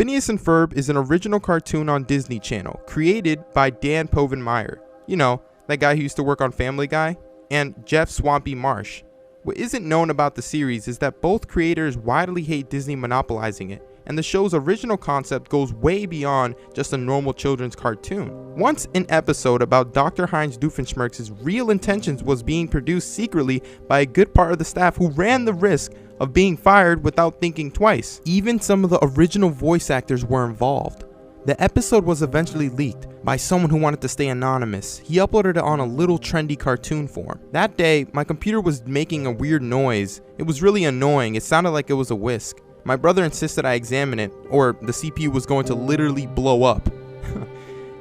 Phineas and Ferb is an original cartoon on Disney Channel, created by Dan Povenmire. You know, that guy who used to work on Family Guy, and Jeff Swampy Marsh. What isn't known about the series is that both creators widely hate Disney monopolizing it, and the show's original concept goes way beyond just a normal children's cartoon. Once an episode about Dr. Heinz Doofenshmirtz's real intentions was being produced secretly by a good part of the staff who ran the risk of being fired without thinking twice. Even some of the original voice actors were involved. The episode was eventually leaked by someone who wanted to stay anonymous. He uploaded it on a little trendy cartoon form. That day, my computer was making a weird noise. It was really annoying. It sounded like it was a whisk. My brother insisted I examine it, or the CPU was going to literally blow up.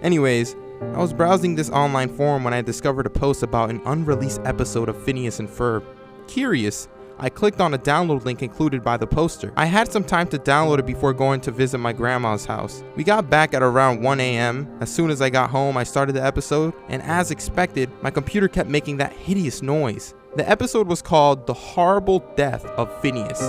Anyways, I was browsing this online forum when I discovered a post about an unreleased episode of Phineas and Ferb. Curious, I clicked on a download link included by the poster. I had some time to download it before going to visit my grandma's house. We got back at around 1 a.m. As soon as I got home, I started the episode, and as expected, my computer kept making that hideous noise. The episode was called The Horrible Death of Phineas,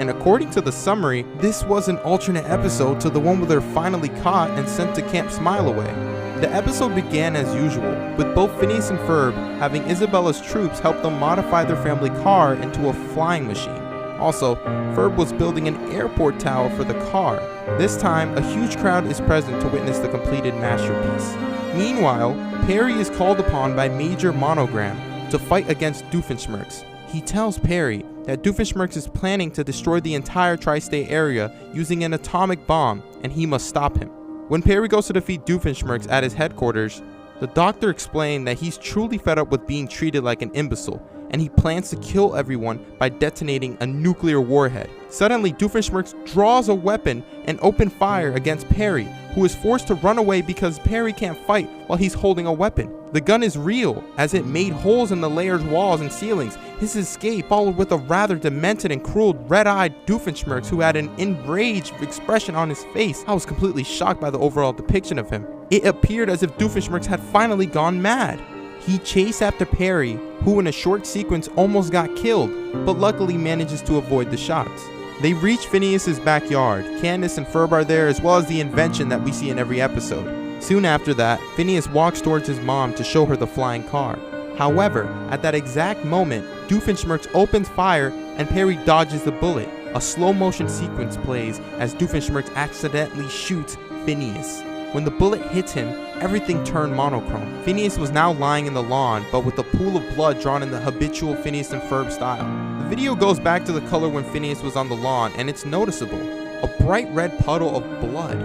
and according to the summary, this was an alternate episode to the one where they're finally caught and sent to Camp Smile Away. The episode began as usual, with both Phineas and Ferb having Isabella's troops help them modify their family car into a flying machine. Also, Ferb was building an airport tower for the car. This time, a huge crowd is present to witness the completed masterpiece. Meanwhile, Perry is called upon by Major Monogram to fight against Doofenshmirtz. He tells Perry that Doofenshmirtz is planning to destroy the entire tri-state area using an atomic bomb, and he must stop him. When Perry goes to defeat Doofenshmirtz at his headquarters, the doctor explained that he's truly fed up with being treated like an imbecile, and he plans to kill everyone by detonating a nuclear warhead. Suddenly, Doofenshmirtz draws a weapon and opens fire against Perry, who is forced to run away because Perry can't fight while he's holding a weapon. The gun is real, as it made holes in the layer's walls and ceilings. His escape followed with a rather demented and cruel red-eyed Doofenshmirtz who had an enraged expression on his face. I was completely shocked by the overall depiction of him. It appeared as if Doofenshmirtz had finally gone mad. He chased after Perry, who in a short sequence almost got killed, but luckily manages to avoid the shots. They reach Phineas's backyard. Candace and Ferb are there, as well as the invention that we see in every episode. Soon after that, Phineas walks towards his mom to show her the flying car. However, at that exact moment, Doofenshmirtz opens fire and Perry dodges the bullet. A slow motion sequence plays as Doofenshmirtz accidentally shoots Phineas. When the bullet hits him, everything turned monochrome. Phineas was now lying in the lawn, but with a pool of blood drawn in the habitual Phineas and Ferb style. The video goes back to the color when Phineas was on the lawn, and it's noticeable. A bright red puddle of blood.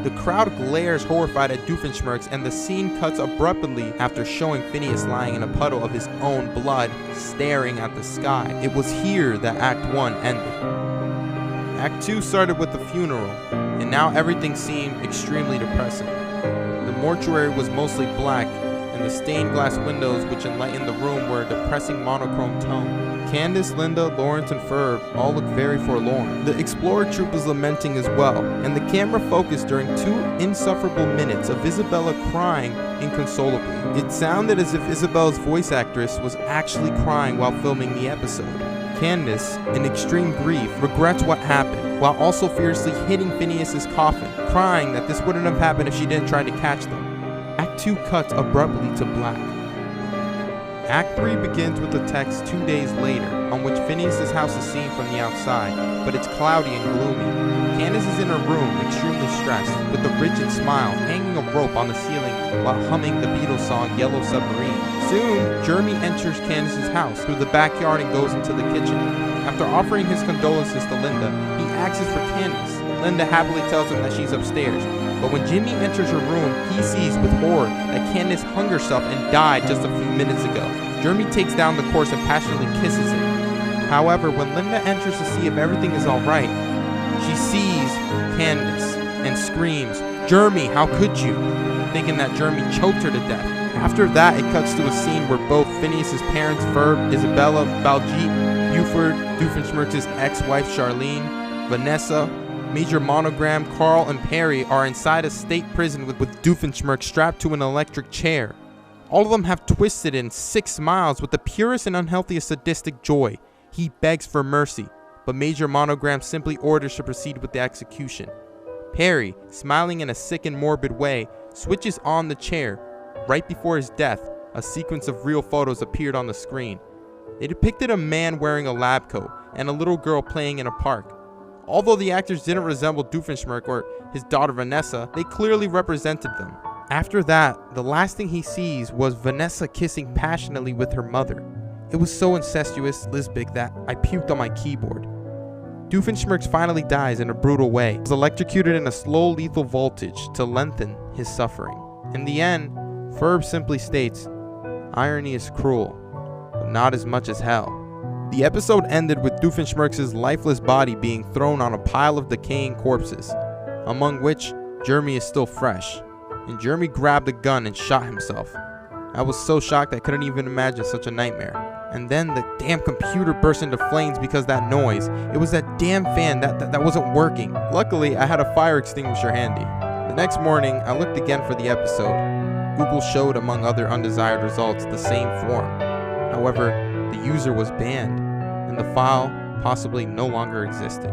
The crowd glares horrified at Doofenshmirtz, and the scene cuts abruptly after showing Phineas lying in a puddle of his own blood, staring at the sky. It was here that Act 1 ended. Act 2 started with the funeral, and now everything seemed extremely depressing. The mortuary was mostly black, and the stained glass windows which enlightened the room were a depressing monochrome tone. Candace, Linda, Lawrence, and Ferb all looked very forlorn. The Explorer Troop was lamenting as well, and the camera focused during 2 insufferable minutes of Isabella crying inconsolably. It sounded as if Isabella's voice actress was actually crying while filming the episode. Candace, in extreme grief, regrets what happened, while also fiercely hitting Phineas's coffin, crying that this wouldn't have happened if she didn't try to catch them. Act 2 cuts abruptly to black. Act 3 begins with the text 2 days later, on which Phineas's house is seen from the outside, but it's cloudy and gloomy. Candace is in her room, extremely stressed, with a rigid smile, hanging a rope on the ceiling while humming the Beatles song Yellow Submarine. Soon, Jeremy enters Candace's house through the backyard and goes into the kitchen. After offering his condolences to Linda, he asks for Candace. Linda happily tells him that she's upstairs, but when Jimmy enters her room, he sees with horror that Candace hung herself and died just a few minutes ago. Jeremy takes down the corpse and passionately kisses it. However, when Linda enters to see if everything is alright, she sees Candace and screams, "Jeremy, how could you?" thinking that Jeremy choked her to death. After that, it cuts to a scene where both Phineas's parents, Ferb, Isabella, Baljeet, Buford, Doofenshmirtz's ex-wife Charlene, Vanessa, Major Monogram, Carl, and Perry are inside a state prison with Doofenshmirtz strapped to an electric chair. All of them have twisted in 6 smiles with the purest and unhealthiest sadistic joy. He begs for mercy, but Major Monogram simply orders to proceed with the execution. Perry, smiling in a sick and morbid way, switches on the chair. Right before his death, a sequence of real photos appeared on the screen. They depicted a man wearing a lab coat and a little girl playing in a park. Although the actors didn't resemble Doofenshmirtz or his daughter Vanessa, they clearly represented them. After that, the last thing he sees was Vanessa kissing passionately with her mother. It was so incestuous, lesbic, that I puked on my keyboard. Doofenshmirtz finally dies in a brutal way. He was electrocuted in a slow lethal voltage to lengthen his suffering. In the end, Ferb simply states, "Irony is cruel, but not as much as hell." The episode ended with Doofenshmirtz's lifeless body being thrown on a pile of decaying corpses, among which Jeremy is still fresh, and Jeremy grabbed a gun and shot himself. I was so shocked I couldn't even imagine such a nightmare. And then the damn computer burst into flames because that noise. It was that damn fan that wasn't working. Luckily, I had a fire extinguisher handy. The next morning, I looked again for the episode. Google showed, among other undesired results, the same form. However, the user was banned, and the file possibly no longer existed.